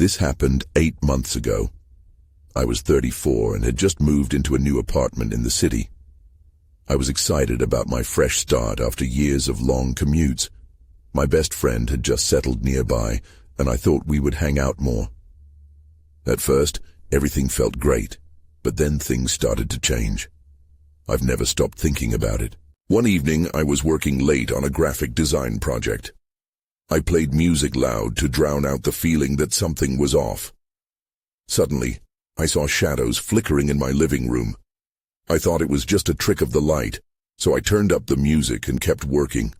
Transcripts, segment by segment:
This happened 8 months ago. I was 34 and had just moved into a new apartment in the city. I was excited about my fresh start after years of long commutes. My best friend had just settled nearby, and I thought we would hang out more. At first, everything felt great, but then things started to change. I've never stopped thinking about it. One evening, I was working late on a graphic design project. I played music loud to drown out the feeling that something was off. Suddenly, I saw shadows flickering in my living room. I thought it was just a trick of the light, so I turned up the music and kept working.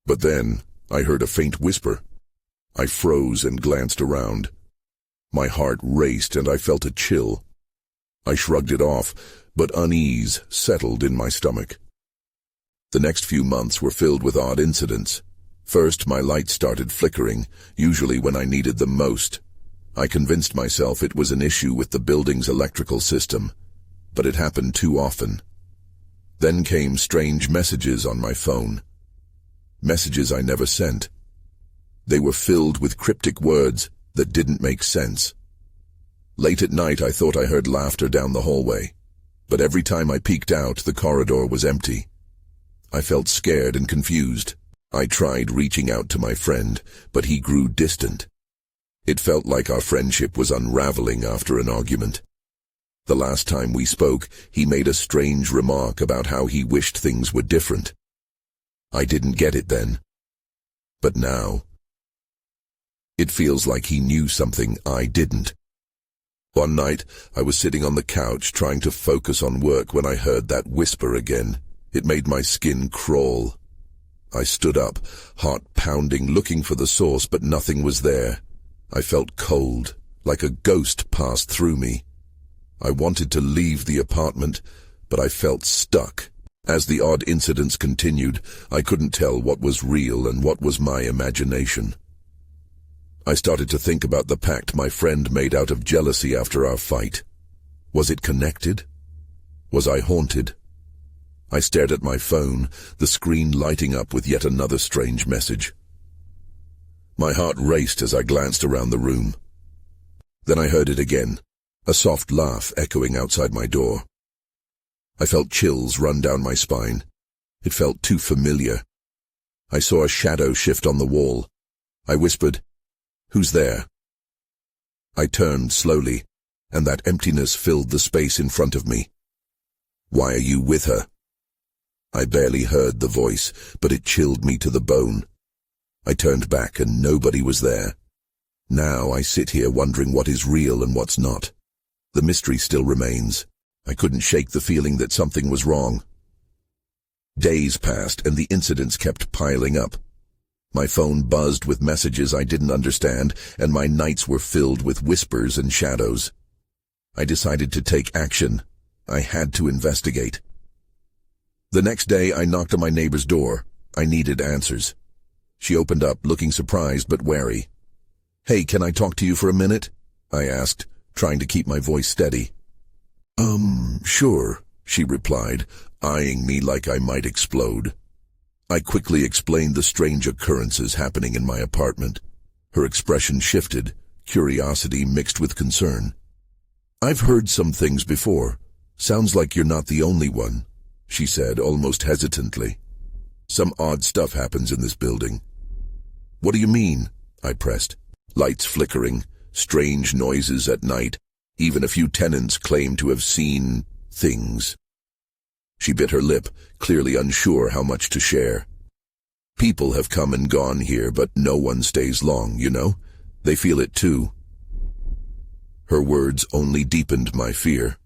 But then, I heard a faint whisper. I froze and glanced around. My heart raced and I felt a chill. I shrugged it off, but unease settled in my stomach. The next few months were filled with odd incidents. First, my light started flickering, usually when I needed them most. I convinced myself it was an issue with the building's electrical system, but it happened too often. Then came strange messages on my phone. Messages I never sent. They were filled with cryptic words that didn't make sense. Late at night, I thought I heard laughter down the hallway, but every time I peeked out, the corridor was empty. I felt scared and confused. I tried reaching out to my friend, but he grew distant. It felt like our friendship was unraveling after an argument. The last time we spoke, he made a strange remark about how he wished things were different. I didn't get it then. But now, it feels like he knew something I didn't. One night, I was sitting on the couch trying to focus on work when I heard that whisper again. It made my skin crawl. I stood up, heart pounding, looking for the source, but nothing was there. I felt cold, like a ghost passed through me. I wanted to leave the apartment, but I felt stuck. As the odd incidents continued, I couldn't tell what was real and what was my imagination. I started to think about the pact my friend made out of jealousy after our fight. Was it connected? Was I haunted? I stared at my phone, the screen lighting up with yet another strange message. My heart raced as I glanced around the room. Then I heard it again, a soft laugh echoing outside my door. I felt chills run down my spine. It felt too familiar. I saw a shadow shift on the wall. I whispered, "Who's there?" I turned slowly, and that emptiness filled the space in front of me. "Why are you with her?" I barely heard the voice, but it chilled me to the bone. I turned back and nobody was there. Now I sit here wondering what is real and what's not. The mystery still remains. I couldn't shake the feeling that something was wrong. Days passed and the incidents kept piling up. My phone buzzed with messages I didn't understand, and my nights were filled with whispers and shadows. I decided to take action. I had to investigate. The next day, I knocked on my neighbor's door. I needed answers. She opened up, looking surprised but wary. "Hey, can I talk to you for a minute?" I asked, trying to keep my voice steady. Sure," she replied, eyeing me like I might explode. I quickly explained the strange occurrences happening in my apartment. Her expression shifted, curiosity mixed with concern. "I've heard some things before. Sounds like you're not the only one," she said, almost hesitantly. "Some odd stuff happens in this building." "What do you mean?" I pressed. "Lights flickering, strange noises at night. Even a few tenants claim to have seen things." She bit her lip, clearly unsure how much to share. "People have come and gone here, but no one stays long, you know? They feel it too." Her words only deepened my fear.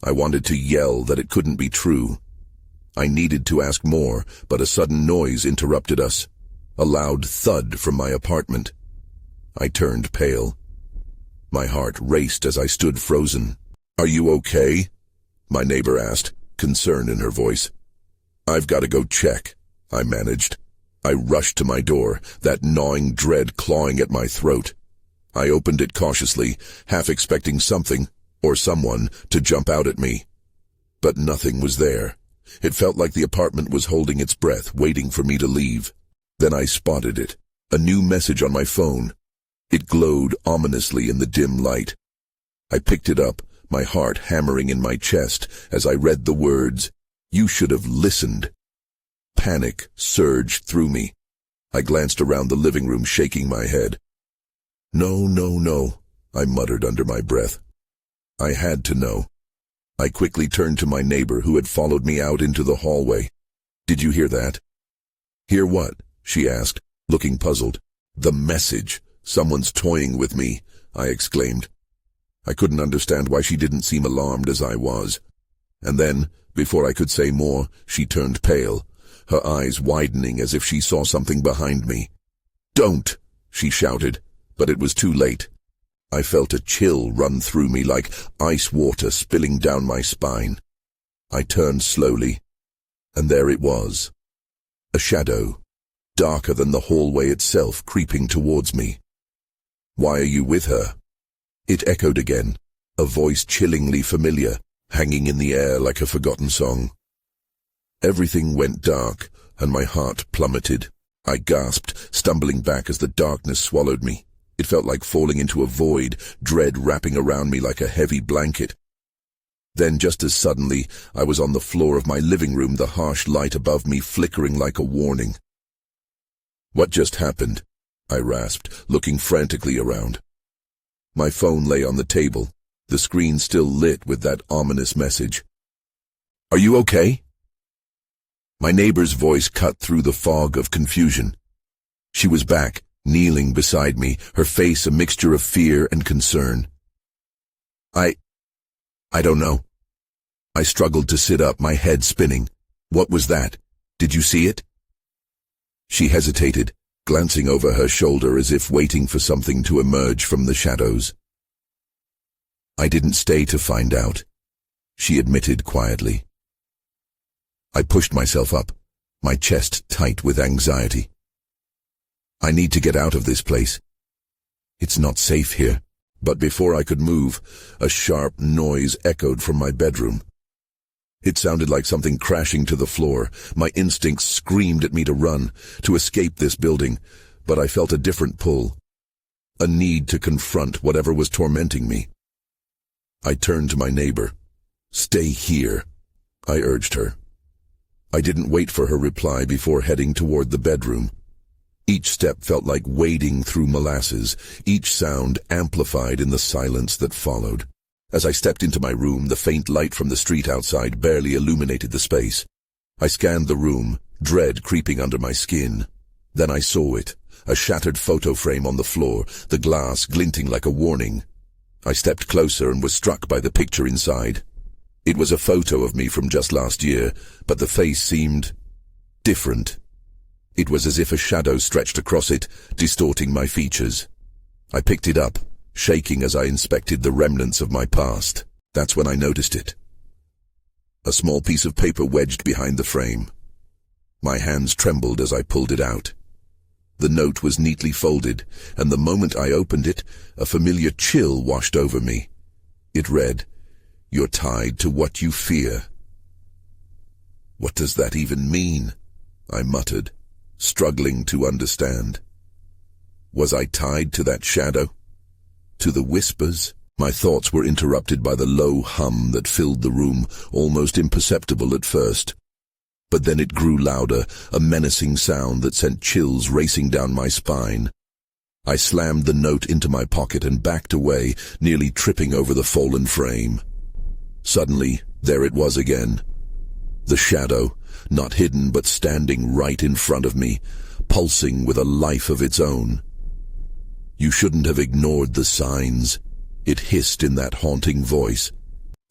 I wanted to yell that it couldn't be true. I needed to ask more, but a sudden noise interrupted us. A loud thud from my apartment. I turned pale. My heart raced as I stood frozen. "Are you okay?" my neighbor asked, concern in her voice. "I've got to go check," I managed. I rushed to my door, that gnawing dread clawing at my throat. I opened it cautiously, half expecting something, or someone, to jump out at me. But nothing was there. It felt like the apartment was holding its breath, waiting for me to leave. Then I spotted it. A new message on my phone. It glowed ominously in the dim light. I picked it up, my heart hammering in my chest as I read the words, "You should have listened." Panic surged through me. I glanced around the living room, shaking my head. "No, no, no," I muttered under my breath. I had to know. I quickly turned to my neighbor who had followed me out into the hallway. "Did you hear that?" "Hear what?" she asked, looking puzzled. "The message. Someone's toying with me," I exclaimed. I couldn't understand why she didn't seem alarmed as I was. And then, before I could say more, she turned pale, her eyes widening as if she saw something behind me. "Don't!" she shouted, but it was too late. I felt a chill run through me like ice water spilling down my spine. I turned slowly, and there it was. A shadow, darker than the hallway itself, creeping towards me. "Why are you with her?" It echoed again, a voice chillingly familiar, hanging in the air like a forgotten song. Everything went dark, and my heart plummeted. I gasped, stumbling back as the darkness swallowed me. It felt like falling into a void, dread wrapping around me like a heavy blanket. Then, just as suddenly, I was on the floor of my living room, the harsh light above me flickering like a warning. "What just happened?" I rasped, looking frantically around. My phone lay on the table, the screen still lit with that ominous message. "Are you okay?" My neighbor's voice cut through the fog of confusion. She was back, kneeling beside me, her face a mixture of fear and concern. I don't know." I struggled to sit up, my head spinning. "What was that? Did you see it?" She hesitated, glancing over her shoulder as if waiting for something to emerge from the shadows. "I didn't stay to find out," she admitted quietly. I pushed myself up, my chest tight with anxiety. "I need to get out of this place. It's not safe here." But before I could move, a sharp noise echoed from my bedroom. It sounded like something crashing to the floor. My instincts screamed at me to run, to escape this building, but I felt a different pull, a need to confront whatever was tormenting me. I turned to my neighbor. "Stay here," I urged her. I didn't wait for her reply before heading toward the bedroom. Each step felt like wading through molasses, each sound amplified in the silence that followed. As I stepped into my room, the faint light from the street outside barely illuminated the space. I scanned the room, dread creeping under my skin. Then I saw it, a shattered photo frame on the floor, the glass glinting like a warning. I stepped closer and was struck by the picture inside. It was a photo of me from just last year, but the face seemed different. It was as if a shadow stretched across it, distorting my features. I picked it up, shaking as I inspected the remnants of my past. That's when I noticed it. A small piece of paper wedged behind the frame. My hands trembled as I pulled it out. The note was neatly folded, and the moment I opened it, a familiar chill washed over me. It read, "You're tied to what you fear." What does that even mean? I muttered, struggling to understand. Was I tied to that shadow? To the whispers? My thoughts were interrupted by the low hum that filled the room, almost imperceptible at first. But then it grew louder, a menacing sound that sent chills racing down my spine. I slammed the note into my pocket and backed away, nearly tripping over the fallen frame. Suddenly, there it was again. The shadow, not hidden but standing right in front of me, pulsing with a life of its own. "You shouldn't have ignored the signs," it hissed in that haunting voice.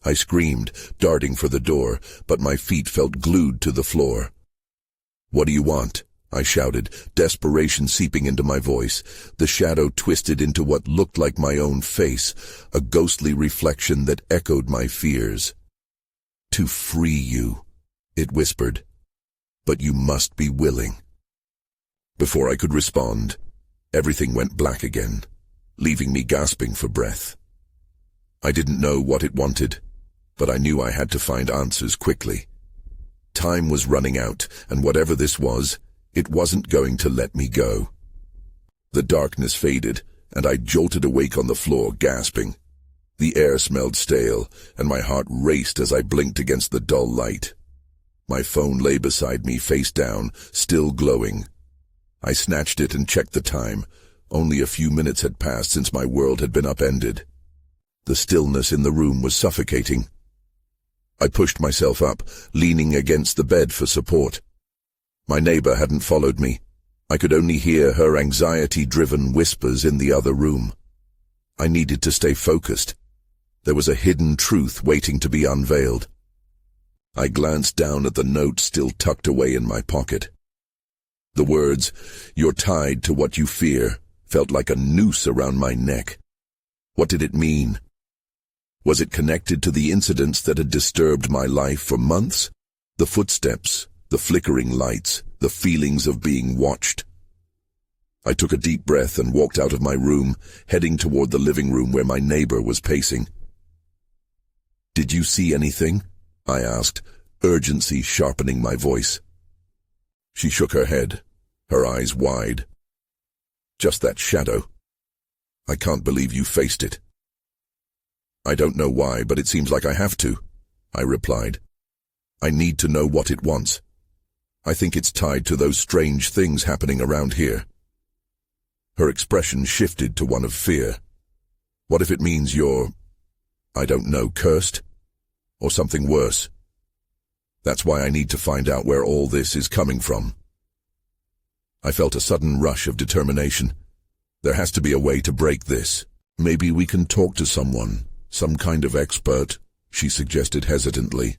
I screamed, darting for the door, but my feet felt glued to the floor. "What do you want?" I shouted, desperation seeping into my voice. The shadow twisted into what looked like my own face, a ghostly reflection that echoed my fears. "To free you," it whispered, "but you must be willing." Before I could respond, everything went black again, leaving me gasping for breath. I didn't know what it wanted, but I knew I had to find answers quickly. Time was running out, and whatever this was, it wasn't going to let me go. The darkness faded, and I jolted awake on the floor, gasping. The air smelled stale, and my heart raced as I blinked against the dull light. My phone lay beside me, face down, still glowing. I snatched it and checked the time. Only a few minutes had passed since my world had been upended. The stillness in the room was suffocating. I pushed myself up, leaning against the bed for support. My neighbor hadn't followed me. I could only hear her anxiety-driven whispers in the other room. I needed to stay focused. There was a hidden truth waiting to be unveiled. I glanced down at the note still tucked away in my pocket. The words, "You're tied to what you fear," felt like a noose around my neck. What did it mean? Was it connected to the incidents that had disturbed my life for months? The footsteps, the flickering lights, the feelings of being watched. I took a deep breath and walked out of my room, heading toward the living room where my neighbor was pacing. "Did you see anything?" I asked, urgency sharpening my voice. She shook her head, her eyes wide. "Just that shadow. I can't believe you faced it." "I don't know why, but it seems like I have to," I replied. "I need to know what it wants. I think it's tied to those strange things happening around here." Her expression shifted to one of fear. "What if it means you're, I don't know, cursed? Or something worse? That's why I need to find out where all this is coming from." I felt a sudden rush of determination. There has to be a way to break this. "Maybe we can talk to someone, some kind of expert," she suggested hesitantly.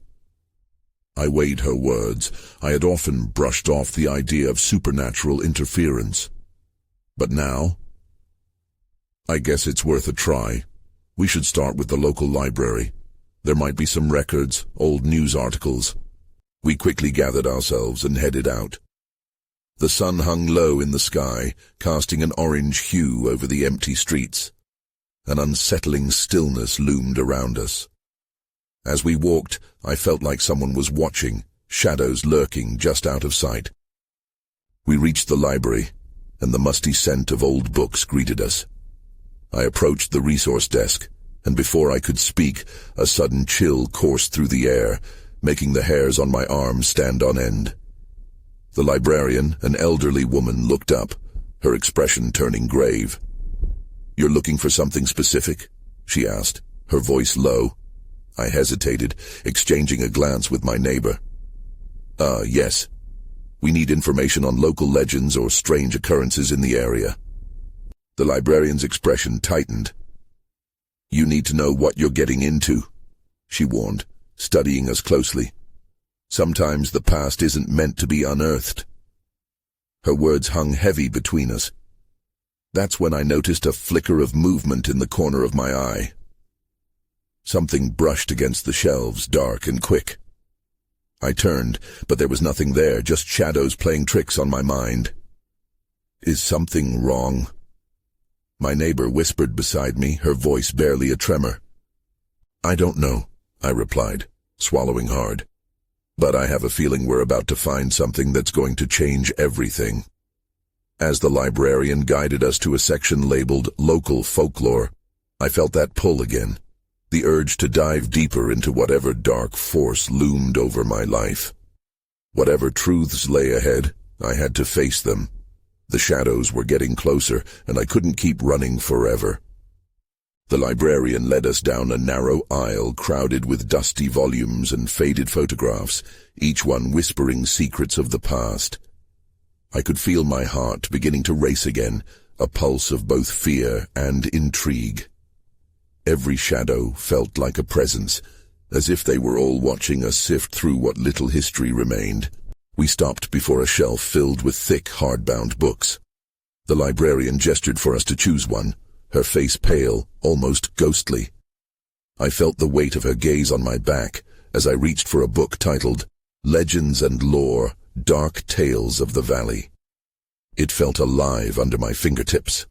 I weighed her words. I had often brushed off the idea of supernatural interference. But now, I guess it's worth a try. We should start with the local library. There might be some records, old news articles. We quickly gathered ourselves and headed out. The sun hung low in the sky, casting an orange hue over the empty streets. An unsettling stillness loomed around us. As we walked, I felt like someone was watching, shadows lurking just out of sight. We reached the library, and the musty scent of old books greeted us. I approached the resource desk, and before I could speak, a sudden chill coursed through the air, making the hairs on my arms stand on end. The librarian, an elderly woman, looked up, her expression turning grave. "You're looking for something specific?" she asked, her voice low. I hesitated, exchanging a glance with my neighbor. Yes. We need information on local legends or strange occurrences in the area." The librarian's expression tightened. "You need to know what you're getting into," she warned, studying us closely. "Sometimes the past isn't meant to be unearthed." Her words hung heavy between us. That's when I noticed a flicker of movement in the corner of my eye. Something brushed against the shelves, dark and quick. I turned, but there was nothing there, just shadows playing tricks on my mind. "Is something wrong?" My neighbor whispered beside me, her voice barely a tremor. "I don't know," I replied, swallowing hard. "But I have a feeling we're about to find something that's going to change everything." As the librarian guided us to a section labeled Local Folklore, I felt that pull again, the urge to dive deeper into whatever dark force loomed over my life. Whatever truths lay ahead, I had to face them. The shadows were getting closer, and I couldn't keep running forever. The librarian led us down a narrow aisle crowded with dusty volumes and faded photographs, each one whispering secrets of the past. I could feel my heart beginning to race again, a pulse of both fear and intrigue. Every shadow felt like a presence, as if they were all watching us sift through what little history remained. We stopped before a shelf filled with thick, hardbound books. The librarian gestured for us to choose one, her face pale, almost ghostly. I felt the weight of her gaze on my back as I reached for a book titled Legends and Lore, Dark Tales of the Valley. It felt alive under my fingertips.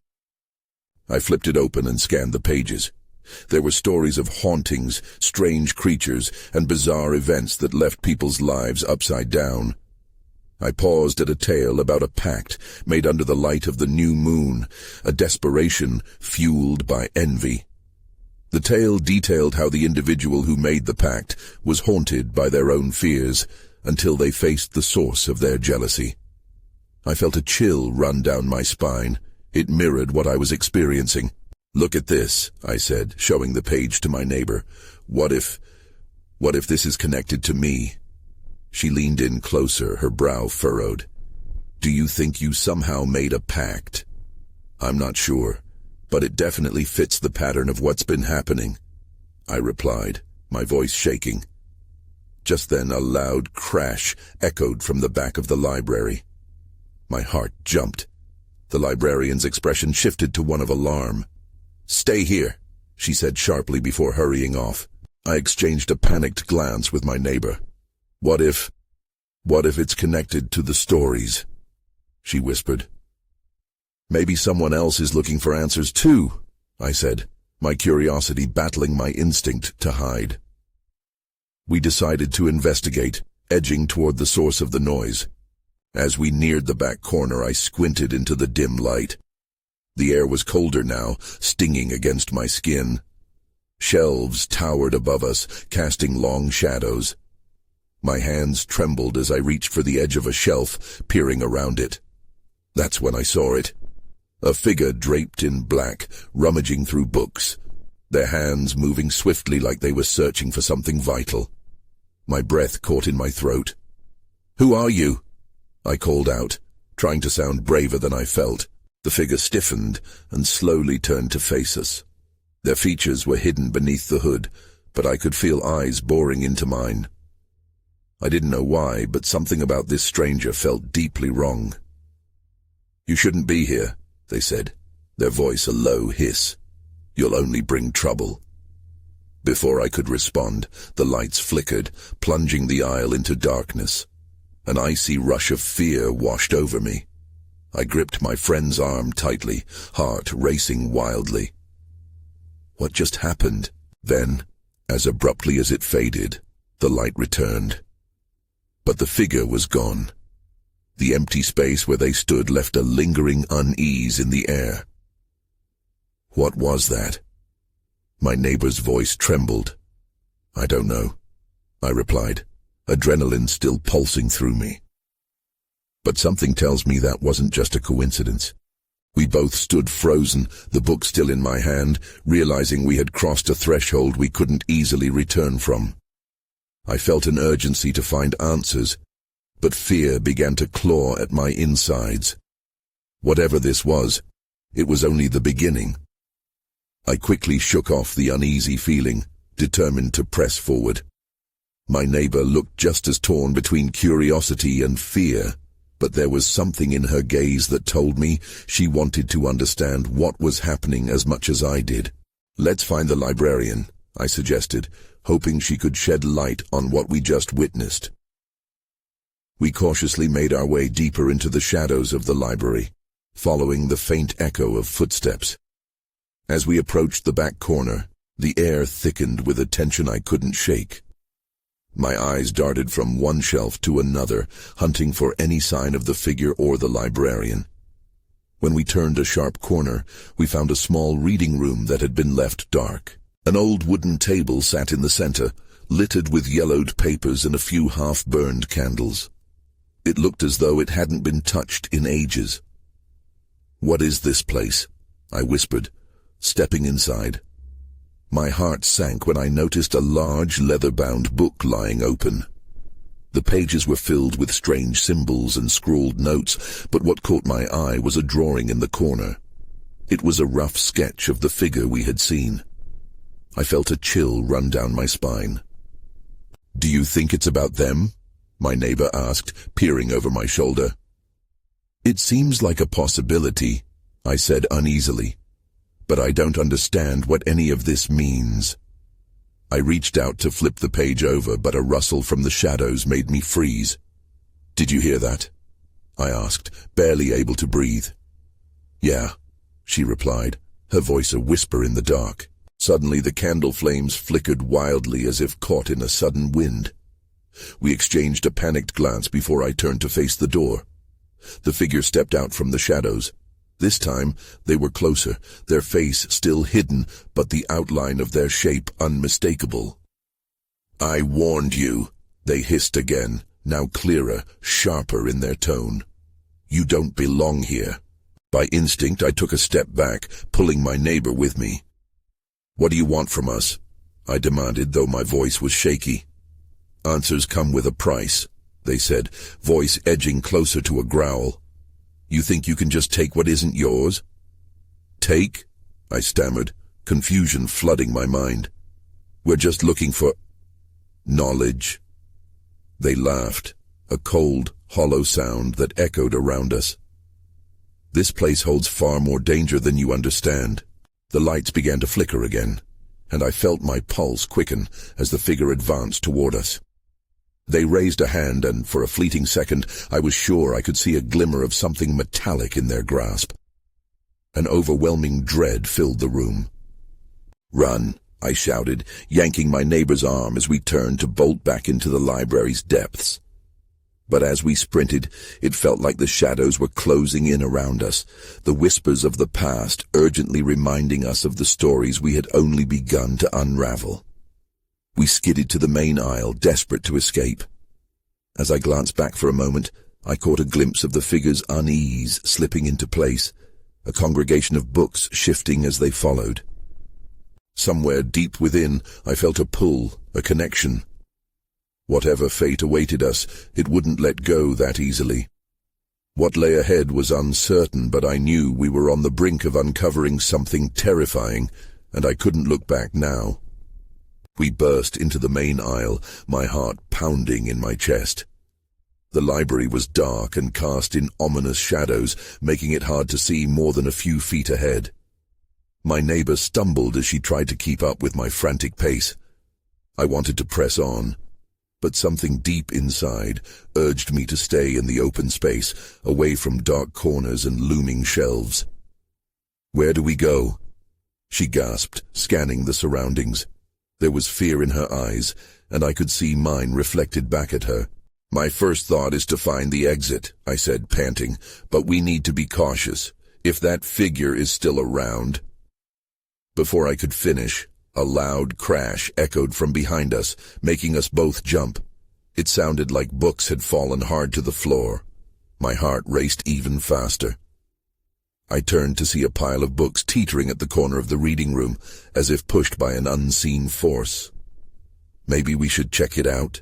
I flipped it open and scanned the pages. There were stories of hauntings, strange creatures, and bizarre events that left people's lives upside down. I paused at a tale about a pact made under the light of the new moon, a desperation fueled by envy. The tale detailed how the individual who made the pact was haunted by their own fears until they faced the source of their jealousy. I felt a chill run down my spine. It mirrored what I was experiencing. "Look at this," I said, showing the page to my neighbor. What if this is connected to me?" She leaned in closer, her brow furrowed. "Do you think you somehow made a pact?" "I'm not sure, but it definitely fits the pattern of what's been happening," I replied, my voice shaking. Just then a loud crash echoed from the back of the library. My heart jumped. The librarian's expression shifted to one of alarm. "Stay here," she said sharply before hurrying off. I exchanged a panicked glance with my neighbor. What if it's connected to the stories?" she whispered. "Maybe someone else is looking for answers too," I said, my curiosity battling my instinct to hide. We decided to investigate, edging toward the source of the noise. As we neared the back corner, I squinted into the dim light. The air was colder now, stinging against my skin. Shelves towered above us, casting long shadows. My hands trembled as I reached for the edge of a shelf, peering around it. That's when I saw it. A figure draped in black, rummaging through books, their hands moving swiftly like they were searching for something vital. My breath caught in my throat. "Who are you?" I called out, trying to sound braver than I felt. The figure stiffened and slowly turned to face us. Their features were hidden beneath the hood, but I could feel eyes boring into mine. I didn't know why, but something about this stranger felt deeply wrong. "You shouldn't be here," they said, their voice a low hiss. "You'll only bring trouble." Before I could respond, the lights flickered, plunging the aisle into darkness. An icy rush of fear washed over me. I gripped my friend's arm tightly, heart racing wildly. What just happened? Then, as abruptly as it faded, the light returned. But the figure was gone. The empty space where they stood left a lingering unease in the air. What was that? My neighbor's voice trembled. "I don't know," I replied, adrenaline still pulsing through me. But something tells me that wasn't just a coincidence. We both stood frozen, the book still in my hand, realizing we had crossed a threshold we couldn't easily return from. I felt an urgency to find answers, but fear began to claw at my insides. Whatever this was, it was only the beginning. I quickly shook off the uneasy feeling, determined to press forward. My neighbor looked just as torn between curiosity and fear, but there was something in her gaze that told me she wanted to understand what was happening as much as I did. "Let's find the librarian," I suggested, hoping she could shed light on what we just witnessed. We cautiously made our way deeper into the shadows of the library, following the faint echo of footsteps. As we approached the back corner, the air thickened with a tension I couldn't shake. My eyes darted from one shelf to another, hunting for any sign of the figure or the librarian. When we turned a sharp corner, we found a small reading room that had been left dark. An old wooden table sat in the center, littered with yellowed papers and a few half-burned candles. It looked as though it hadn't been touched in ages. "What is this place?" I whispered, stepping inside. My heart sank when I noticed a large leather-bound book lying open. The pages were filled with strange symbols and scrawled notes, but what caught my eye was a drawing in the corner. It was a rough sketch of the figure we had seen. I felt a chill run down my spine. "Do you think it's about them?" my neighbor asked, peering over my shoulder. "It seems like a possibility," I said uneasily, "but I don't understand what any of this means." I reached out to flip the page over, but a rustle from the shadows made me freeze. "Did you hear that?" I asked, barely able to breathe. "Yeah," she replied, her voice a whisper in the dark. Suddenly the candle flames flickered wildly as if caught in a sudden wind. We exchanged a panicked glance before I turned to face the door. The figure stepped out from the shadows. This time, they were closer, their face still hidden, but the outline of their shape unmistakable. "I warned you," they hissed again, now clearer, sharper in their tone. "You don't belong here." By instinct, I took a step back, pulling my neighbor with me. "What do you want from us?" I demanded, though my voice was shaky. "Answers come with a price," they said, voice edging closer to a growl. "You think you can just take what isn't yours?" "Take?" I stammered, confusion flooding my mind. "We're just looking for knowledge." They laughed, a cold, hollow sound that echoed around us. "This place holds far more danger than you understand." The lights began to flicker again, and I felt my pulse quicken as the figure advanced toward us. They raised a hand, and for a fleeting second, I was sure I could see a glimmer of something metallic in their grasp. An overwhelming dread filled the room. "Run!" I shouted, yanking my neighbor's arm as we turned to bolt back into the library's depths. But as we sprinted, it felt like the shadows were closing in around us, the whispers of the past urgently reminding us of the stories we had only begun to unravel. We skidded to the main aisle, desperate to escape. As I glanced back for a moment, I caught a glimpse of the figure's unease slipping into place, a congregation of books shifting as they followed. Somewhere deep within, I felt a pull, a connection. Whatever fate awaited us, it wouldn't let go that easily. What lay ahead was uncertain, but I knew we were on the brink of uncovering something terrifying, and I couldn't look back now. We burst into the main aisle, my heart pounding in my chest. The library was dark and cast in ominous shadows, making it hard to see more than a few feet ahead. My neighbor stumbled as she tried to keep up with my frantic pace. I wanted to press on, but something deep inside urged me to stay in the open space, away from dark corners and looming shelves. "Where do we go?" she gasped, scanning the surroundings. There was fear in her eyes, and I could see mine reflected back at her. "My first thought is to find the exit," I said, panting, "but we need to be cautious. If that figure is still around—" Before I could finish, a loud crash echoed from behind us, making us both jump. It sounded like books had fallen hard to the floor. My heart raced even faster. I turned to see a pile of books teetering at the corner of the reading room, as if pushed by an unseen force. "Maybe we should check it out,"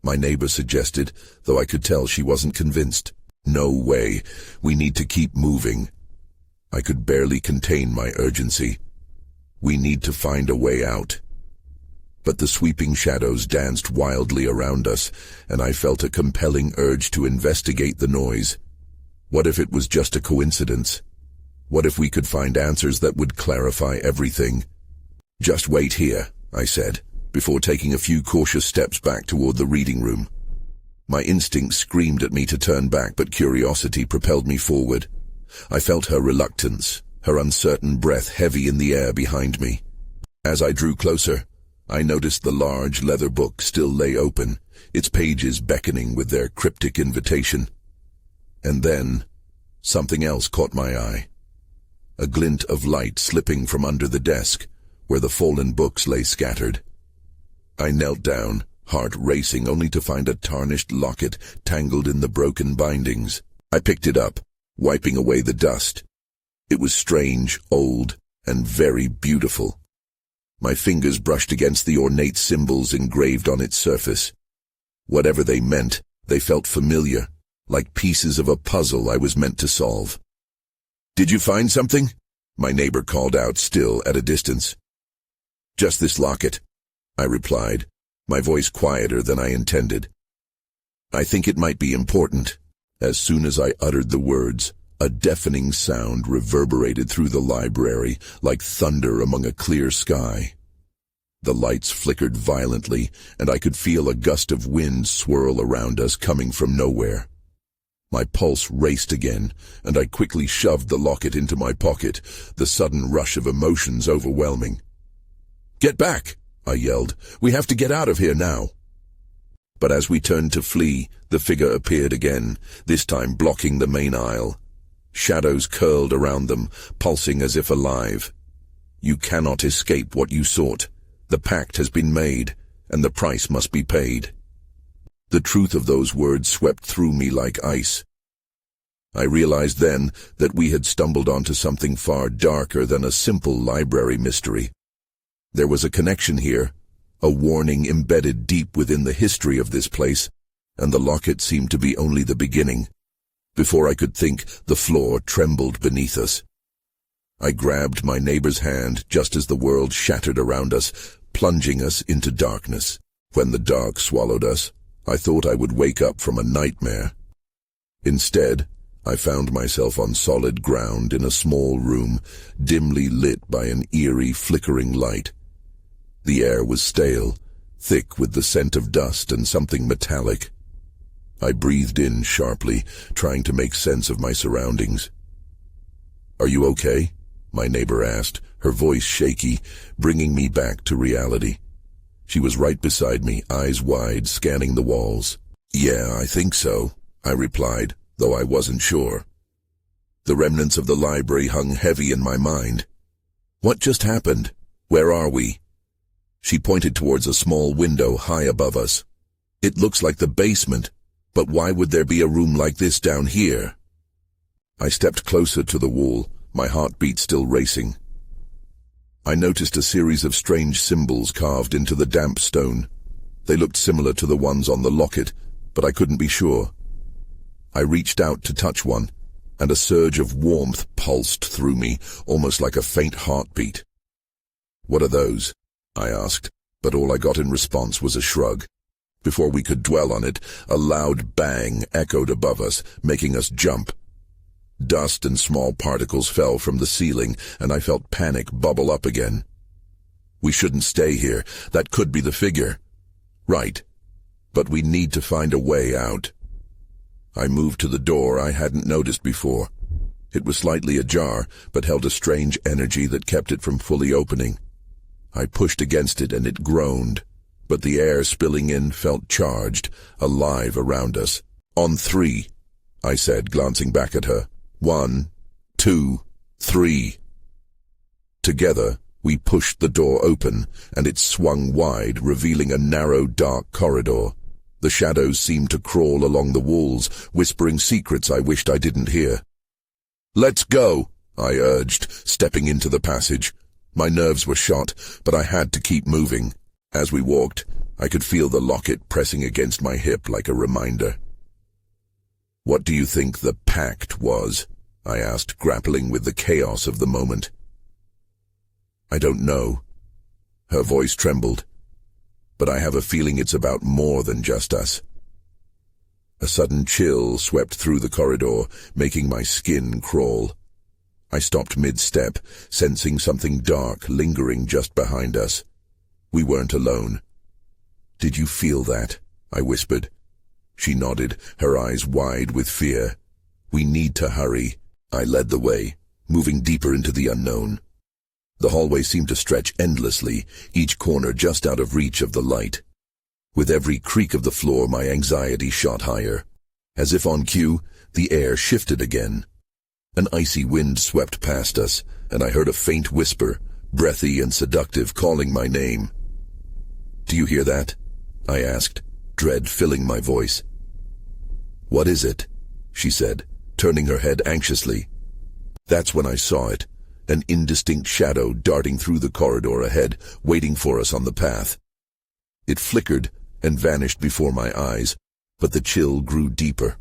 my neighbor suggested, though I could tell she wasn't convinced. "No way. We need to keep moving." I could barely contain my urgency. "We need to find a way out." But the sweeping shadows danced wildly around us, and I felt a compelling urge to investigate the noise. What if it was just a coincidence? What if we could find answers that would clarify everything? "Just wait here," I said, before taking a few cautious steps back toward the reading room. My instinct screamed at me to turn back, but curiosity propelled me forward. I felt her reluctance, her uncertain breath heavy in the air behind me. As I drew closer, I noticed the large leather book still lay open, its pages beckoning with their cryptic invitation. And then, something else caught my eye. A glint of light slipping from under the desk, where the fallen books lay scattered. I knelt down, heart racing, only to find a tarnished locket tangled in the broken bindings. I picked it up, wiping away the dust. It was strange, old, and very beautiful. My fingers brushed against the ornate symbols engraved on its surface. Whatever they meant, they felt familiar, like pieces of a puzzle I was meant to solve. "Did you find something?" my neighbor called out, still at a distance. "Just this locket," I replied, my voice quieter than I intended. "I think it might be important." As soon as I uttered the words, a deafening sound reverberated through the library, like thunder among a clear sky. The lights flickered violently, and I could feel a gust of wind swirl around us, coming from nowhere. My pulse raced again, and I quickly shoved the locket into my pocket, the sudden rush of emotions overwhelming. "Get back!" I yelled. "We have to get out of here now." But as we turned to flee, the figure appeared again, this time blocking the main aisle. Shadows curled around them, pulsing as if alive. You cannot escape what you sought. The pact has been made, and the price must be paid. The truth of those words swept through me like ice. I realized then that we had stumbled onto something far darker than a simple library mystery. There was a connection here, a warning embedded deep within the history of this place, and the locket seemed to be only the beginning. Before I could think, the floor trembled beneath us. I grabbed my neighbor's hand just as the world shattered around us, plunging us into darkness. When the dark swallowed us, I thought I would wake up from a nightmare. Instead, I found myself on solid ground in a small room, dimly lit by an eerie, flickering light. The air was stale, thick with the scent of dust and something metallic. I breathed in sharply, trying to make sense of my surroundings. "Are you okay?" my neighbor asked, her voice shaky, bringing me back to reality. She was right beside me, eyes wide, scanning the walls. "Yeah, I think so," I replied, though I wasn't sure. The remnants of the library hung heavy in my mind. "What just happened? Where are we?" She pointed towards a small window high above us. "It looks like the basement, but why would there be a room like this down here?" I stepped closer to the wall, my heartbeat still racing. I noticed a series of strange symbols carved into the damp stone. They looked similar to the ones on the locket, but I couldn't be sure. I reached out to touch one, and a surge of warmth pulsed through me, almost like a faint heartbeat. "What are those?" I asked, but all I got in response was a shrug. Before we could dwell on it, a loud bang echoed above us, making us jump. Dust and small particles fell from the ceiling, and I felt panic bubble up again. "We shouldn't stay here. That could be the figure." "Right. But we need to find a way out." I moved to the door I hadn't noticed before. It was slightly ajar, but held a strange energy that kept it from fully opening. I pushed against it and it groaned, but the air spilling in felt charged, alive around us. "On 3, I said, glancing back at her. 1, 2, 3. Together, we pushed the door open, and it swung wide, revealing a narrow, dark corridor. The shadows seemed to crawl along the walls, whispering secrets I wished I didn't hear. "Let's go," I urged, stepping into the passage. My nerves were shot, but I had to keep moving. As we walked, I could feel the locket pressing against my hip like a reminder. "What do you think the pact was?" I asked, grappling with the chaos of the moment. "I don't know." Her voice trembled. "But I have a feeling it's about more than just us." A sudden chill swept through the corridor, making my skin crawl. I stopped mid-step, sensing something dark lingering just behind us. We weren't alone. "Did you feel that?" I whispered. She nodded, her eyes wide with fear. "We need to hurry." I led the way, moving deeper into the unknown. The hallway seemed to stretch endlessly, each corner just out of reach of the light. With every creak of the floor, my anxiety shot higher. As if on cue, the air shifted again. An icy wind swept past us, and I heard a faint whisper, breathy and seductive, calling my name. "Do you hear that?" I asked, dread filling my voice. "What is it?" she said, turning her head anxiously. That's when I saw it, an indistinct shadow darting through the corridor ahead, waiting for us on the path. It flickered and vanished before my eyes, but the chill grew deeper.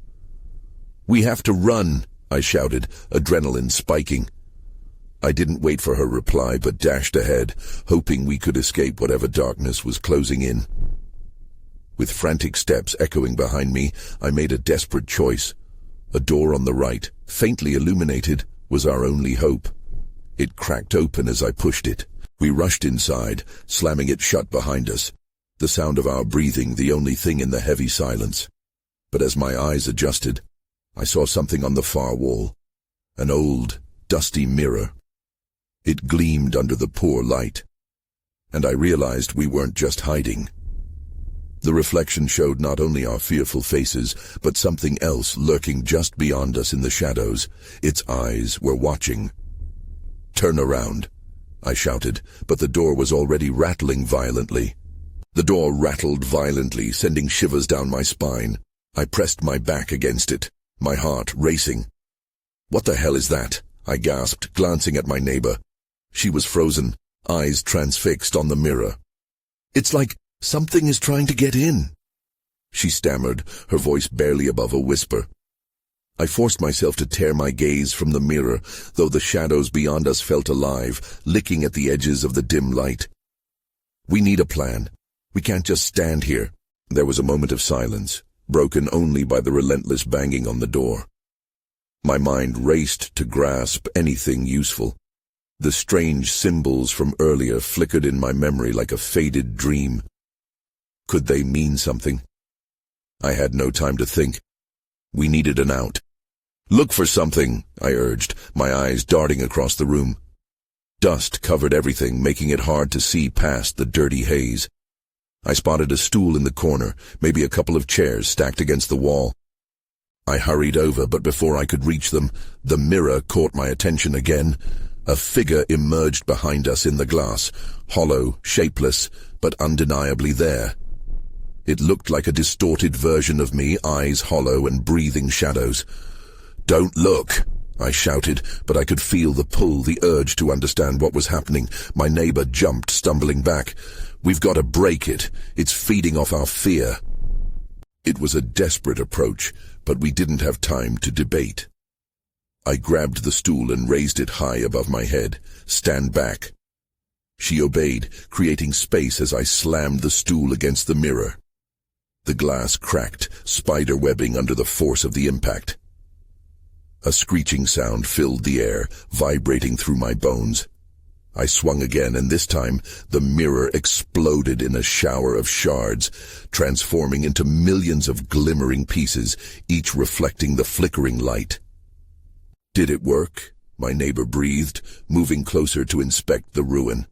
"We have to run," I shouted, adrenaline spiking. I didn't wait for her reply, but dashed ahead, hoping we could escape whatever darkness was closing in. With frantic steps echoing behind me, I made a desperate choice. A door on the right, faintly illuminated, was our only hope. It cracked open as I pushed it. We rushed inside, slamming it shut behind us, the sound of our breathing the only thing in the heavy silence. But as my eyes adjusted, I saw something on the far wall, an old, dusty mirror. It gleamed under the poor light, and I realized we weren't just hiding. The reflection showed not only our fearful faces, but something else lurking just beyond us in the shadows. Its eyes were watching. "Turn around," I shouted, but the door was already rattling violently. The door rattled violently, sending shivers down my spine. I pressed my back against it, my heart racing. "What the hell is that?" I gasped, glancing at my neighbor. She was frozen, eyes transfixed on the mirror. "It's like something is trying to get in," she stammered, her voice barely above a whisper. I forced myself to tear my gaze from the mirror, though the shadows beyond us felt alive, licking at the edges of the dim light. "We need a plan. We can't just stand here." There was a moment of silence, broken only by the relentless banging on the door. My mind raced to grasp anything useful. The strange symbols from earlier flickered in my memory like a faded dream. Could they mean something? I had no time to think. We needed an out. "Look for something," I urged, my eyes darting across the room. Dust covered everything, making it hard to see past the dirty haze. I spotted a stool in the corner, maybe a couple of chairs stacked against the wall. I hurried over, but before I could reach them, the mirror caught my attention again. A figure emerged behind us in the glass, hollow, shapeless, but undeniably there. It looked like a distorted version of me, eyes hollow and breathing shadows. "Don't look," I shouted, but I could feel the pull, the urge to understand what was happening. My neighbor jumped, stumbling back. "We've got to break it. It's feeding off our fear." It was a desperate approach, but we didn't have time to debate. I grabbed the stool and raised it high above my head. "Stand back." She obeyed, creating space as I slammed the stool against the mirror. The glass cracked, spider-webbing under the force of the impact. A screeching sound filled the air, vibrating through my bones. I swung again, and this time the mirror exploded in a shower of shards, transforming into millions of glimmering pieces, each reflecting the flickering light. "Did it work?" my neighbor breathed, moving closer to inspect the ruin.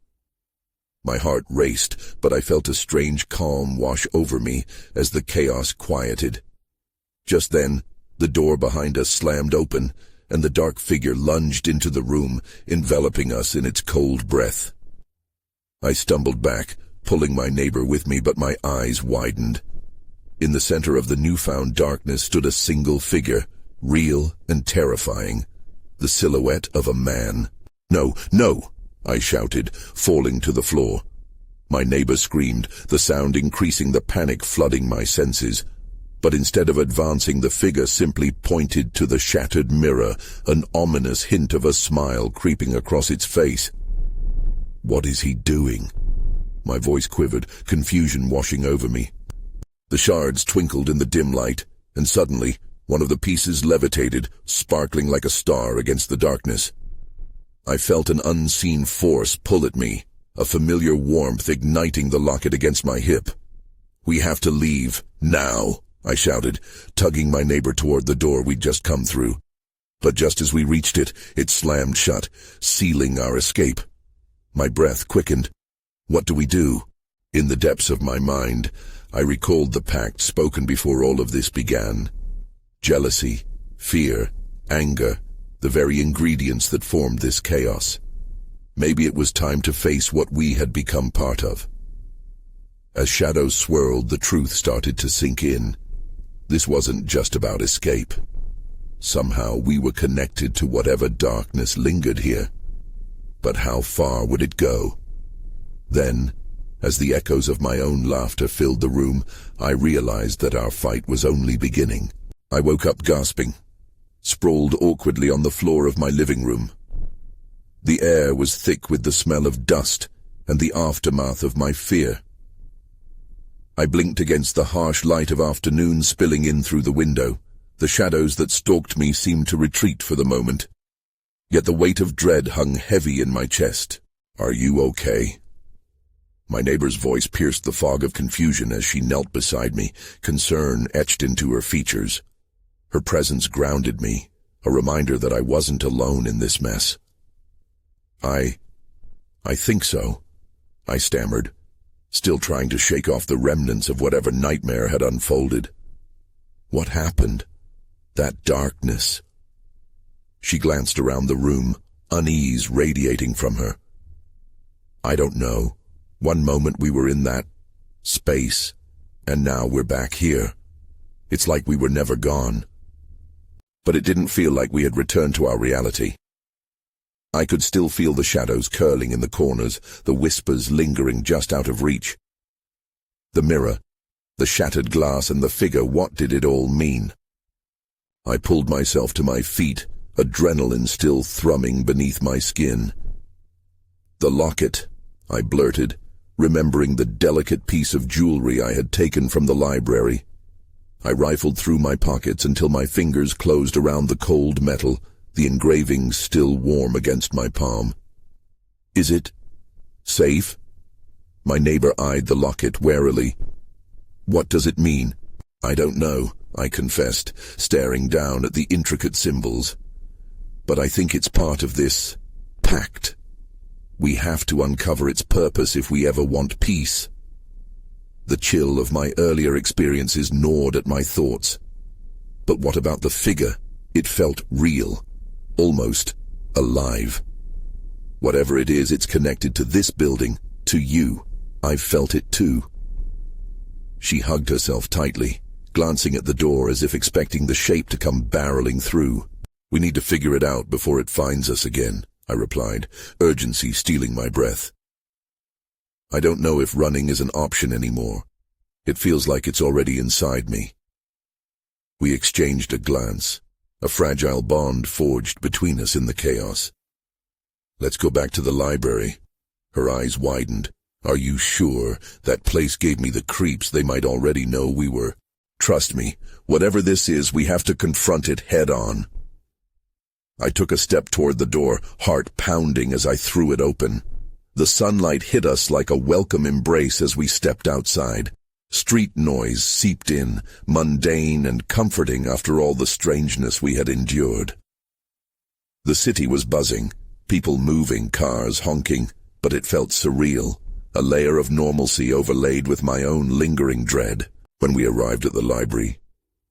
My heart raced, but I felt a strange calm wash over me as the chaos quieted. Just then, the door behind us slammed open, and the dark figure lunged into the room, enveloping us in its cold breath. I stumbled back, pulling my neighbor with me, but my eyes widened. In the center of the newfound darkness stood a single figure, real and terrifying, the silhouette of a man. "No, no!" I shouted, falling to the floor. My neighbor screamed, the sound increasing, the panic flooding my senses. But instead of advancing, the figure simply pointed to the shattered mirror, an ominous hint of a smile creeping across its face. "What is he doing?" My voice quivered, confusion washing over me. The shards twinkled in the dim light, and suddenly, one of the pieces levitated, sparkling like a star against the darkness. I felt an unseen force pull at me, a familiar warmth igniting the locket against my hip. "We have to leave, now," I shouted, tugging my neighbor toward the door we'd just come through. But just as we reached it, it slammed shut, sealing our escape. My breath quickened. What do we do? In the depths of my mind, I recalled the pact spoken before all of this began. Jealousy, fear, anger, the very ingredients that formed this chaos. Maybe it was time to face what we had become part of. As shadows swirled, the truth started to sink in. This wasn't just about escape. Somehow we were connected to whatever darkness lingered here. But how far would it go? Then, as the echoes of my own laughter filled the room, I realized that our fight was only beginning. I woke up gasping, sprawled awkwardly on the floor of my living room. The air was thick with the smell of dust and the aftermath of my fear. I blinked against the harsh light of afternoon spilling in through the window. The shadows that stalked me seemed to retreat for the moment. Yet the weight of dread hung heavy in my chest. "Are you okay?" My neighbor's voice pierced the fog of confusion as she knelt beside me, concern etched into her features. Her presence grounded me, a reminder that I wasn't alone in this mess. I think so," I stammered. still trying to shake off the remnants of whatever nightmare had unfolded. What happened? That darkness. She glanced around the room, unease radiating from her. I don't know. One moment we were in that space, and now we're back here. It's like we were never gone. But it didn't feel like we had returned to our reality. I could still feel the shadows curling in the corners, the whispers lingering just out of reach. The mirror, the shattered glass, and the figure, what did it all mean? I pulled myself to my feet, adrenaline still thrumming beneath my skin. The locket, I blurted, remembering the delicate piece of jewelry I had taken from the library. I rifled through my pockets until my fingers closed around the cold metal, the engravings still warm against my palm. Is it safe? My neighbor eyed the locket warily. What does it mean? I don't know, I confessed, staring down at the intricate symbols. But I think it's part of this pact. We have to uncover its purpose if we ever want peace. The chill of my earlier experiences gnawed at my thoughts. But what about the figure? It felt real, almost alive. Whatever it is, it's connected to this building, to you. I've felt it too. She hugged herself tightly, glancing at the door as if expecting the shape to come barreling through. We need to figure it out before it finds us again, I replied, urgency stealing my breath. I don't know if running is an option anymore. It feels like it's already inside me. We exchanged a glance, a fragile bond forged between us in the chaos. Let's go back to the library. Her eyes widened. Are you sure? That place gave me the creeps. They might already know we were. Trust me, whatever this is, we have to confront it head on. I took a step toward the door, heart pounding as I threw it open. The sunlight hit us like a welcome embrace as we stepped outside. Street noise seeped in, mundane and comforting after all the strangeness we had endured. The city was buzzing, people moving, cars honking, but it felt surreal, a layer of normalcy overlaid with my own lingering dread. When we arrived at the library,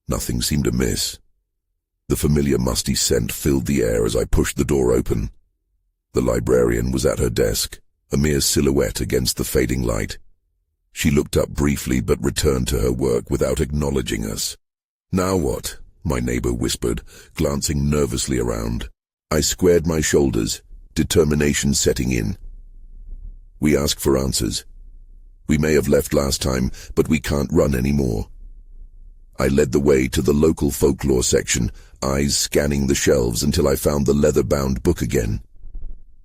nothing seemed amiss. The familiar musty scent filled the air as I pushed the door open. The librarian was at her desk, a mere silhouette against the fading light. She looked up briefly but returned to her work without acknowledging us. Now what? My neighbor whispered, glancing nervously around. I squared my shoulders, determination setting in. We ask for answers. We may have left last time, but we can't run anymore. I led the way to the local folklore section, eyes scanning the shelves until I found the leather-bound book again.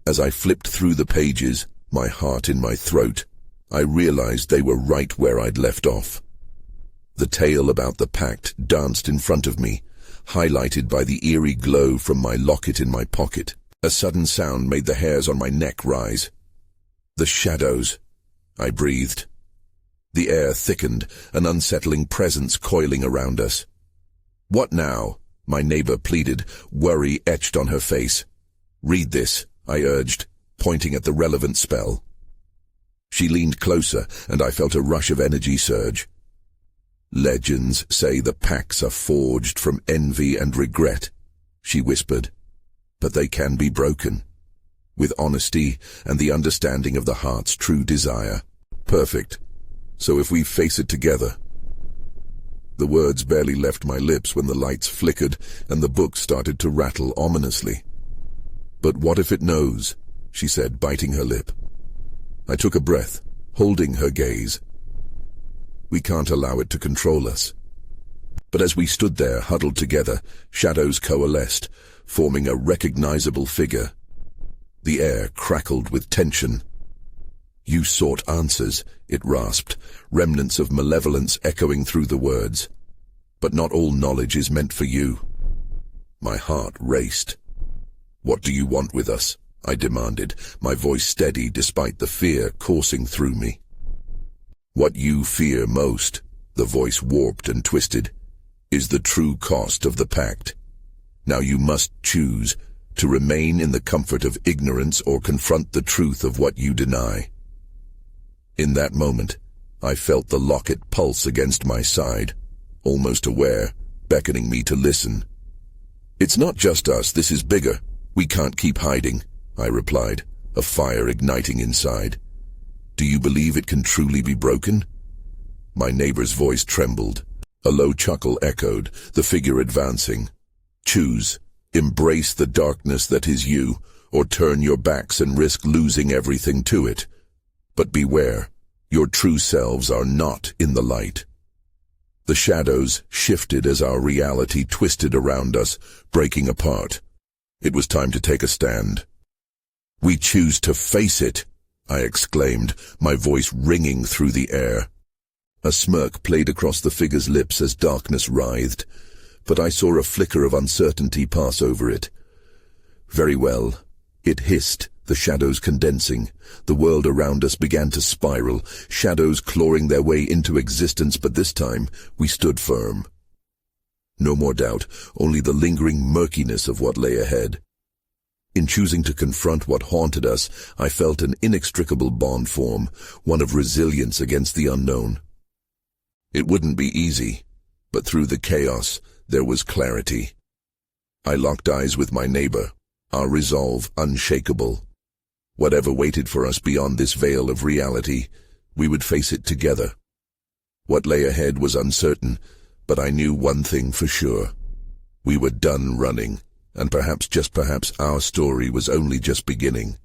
As I flipped through the pages, my heart in my throat, I realized they were right where I'd left off. The tale about the Pact danced in front of me, highlighted by the eerie glow from my locket in my pocket. A sudden sound made the hairs on my neck rise. The shadows, I breathed. The air thickened, an unsettling presence coiling around us. What now? My neighbor pleaded, worry etched on her face. Read this, I urged, pointing at the relevant spell. She leaned closer, and I felt a rush of energy surge. Legends say the pacts are forged from envy and regret, she whispered, but they can be broken. With honesty and the understanding of the heart's true desire. Perfect. So if we face it together. The words barely left my lips when the lights flickered and the book started to rattle ominously. But what if it knows? She said, biting her lip. I took a breath, holding her gaze. We can't allow it to control us. But as we stood there, huddled together, shadows coalesced, forming a recognizable figure. The air crackled with tension. You sought answers, it rasped, remnants of malevolence echoing through the words. But not all knowledge is meant for you. My heart raced. What do you want with us? I demanded, my voice steady despite the fear coursing through me. What you fear most, the voice warped and twisted, is the true cost of the pact. Now you must choose to remain in the comfort of ignorance or confront the truth of what you deny. In that moment, I felt the locket pulse against my side, almost aware, beckoning me to listen. "It's not just us, this is bigger. We can't keep hiding," I replied, a fire igniting inside. "Do you believe it can truly be broken?" My neighbor's voice trembled. A low chuckle echoed, the figure advancing. "Choose. Embrace the darkness that is you, or turn your backs and risk losing everything to it. But beware, your true selves are not in the light." The shadows shifted as our reality twisted around us, breaking apart. It was time to take a stand. "We choose to face it," I exclaimed, my voice ringing through the air. A smirk played across the figure's lips as darkness writhed, but I saw a flicker of uncertainty pass over it. "Very well," it hissed, the shadows condensing. The world around us began to spiral, shadows clawing their way into existence, but this time we stood firm. No more doubt, only the lingering murkiness of what lay ahead. In choosing to confront what haunted us, I felt an inextricable bond form, one of resilience against the unknown. It wouldn't be easy, but through the chaos, there was clarity. I locked eyes with my neighbor, our resolve unshakable. Whatever waited for us beyond this veil of reality, we would face it together. What lay ahead was uncertain, but I knew one thing for sure. We were done running, and perhaps, just perhaps, our story was only just beginning.